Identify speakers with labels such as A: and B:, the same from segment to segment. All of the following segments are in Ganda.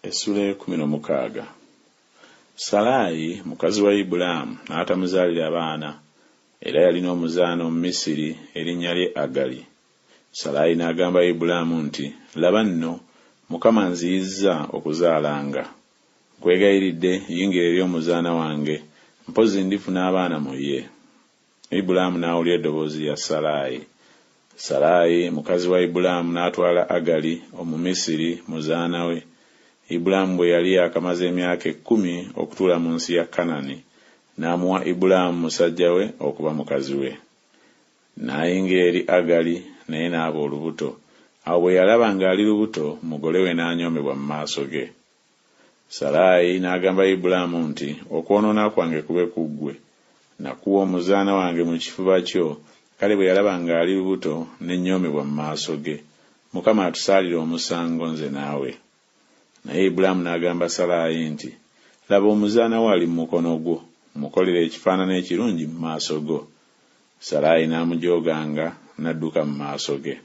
A: Essula 16. Salaayi mukazi wa Ibulaamu n'atamuzaalira abaana, era yalina omuzaana Omumisiri erinnya lye Agali. Salaayi n'agamba Ibulaamu nti, laba nno, Mukama nziyizza okuzaalanga. Nkwegayiridde yingira eri omuzaana wange, mpozi ndifuna abaana mu ye. Ibulaamu n'awulira eddoboozi lya Salaayi. Salaayi mukazi wa Ibulaamu n'atwala Agali Omumisiri muzaana we. Ibulaamu bwe yali akamaze emyaka 10 okutuula mu nsi ya Kanani, n'amuwa Ibulaamu musajja we okuba mukazi we. N'ayingira eri Agali naye n'aba olubuto. Awo bwe yalaba ng'ali lubuto, mugole we n'anyoomebwa mu maaso ge. Salaayi n'agamba Ibulaamu nti, okwonoona kwange kube ku ggwe. Nakuwa omuzaana wange mu kifuba kyo, kale bwe yalaba ng'ali lubuto n'ennyoomebwa mu maaso ge. Mukama atusaalire omusango nze naawe. Naye Ibulaamu n'agamba Salaayi nti, laba omuzaana wo ali mu mukono gwo, mukolere ekifaanana ekirungi mu maaso go. Salaayi n'amujooganga n'adduka mu maaso ge.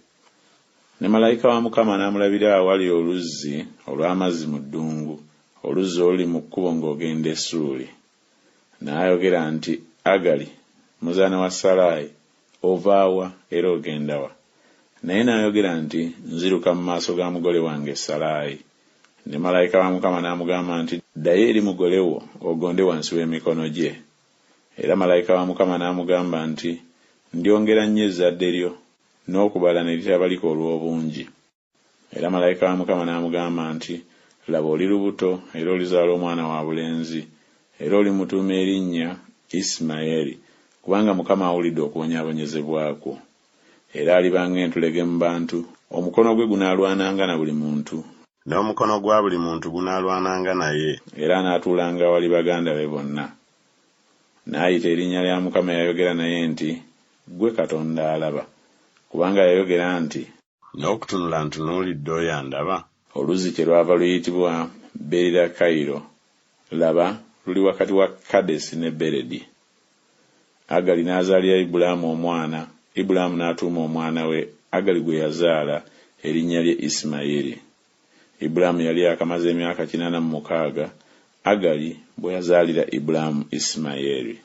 A: Ne malayika wa Mukama n'amulabira awali oluzzi olw'amazzi mu ddungu, oluzzi oluli mu kkubo ng'ogenda e Ssuuli. N'ayogera nti, Agali, muzaana wa Salaayi, ova wa era ogenda wa? Naye n'ayogera nti, nziruka mu maaso ga mugole wange Salaayi. Ne malayika wa Mukama n'amugamba nti, ddayo eri mugole wo ogonde wansi w'emikono gye. Era malayika wa Mukama n'amugamba nti, ndyongera nnyo ezzadde lyo, n'okubala ne litabalika olw'obungi. Era malayika wa Mukama n'amugamba nti, laba oli lubuto era olizaala omwana wa bulenzi, era olimutuuma erinnya Isimayiri, kubanga Mukama awulidde okubonyaabonyezebwa kwo. Era aliba ng'entulege mu bantu, omukono gwe gunaalwananga na buli muntu, n'omukono gwa buli muntu gunaalwananga naye, era anaatuulanga wali baganda be bonna. N'ayita erinnya lya Mukama yayogera naye nti, ggwe Katonda alaba, kubanga yayogera nti, n'okutunula ntunuulidde oyo andaba. Oluzzi kyerwava luyitibwa Beerirakairo, laba luli wakati wa Kadesi ne Beredi. Agali n'azaalira Ibulaamu omwana, Ibulaamu n'atuuma omwana we Agali gwe yazaala erinnya lye Isimayiri. Ibulaamu yali akamaze emyaka 86 Agali bwe yazaalira Ibulaamu Isimayiri.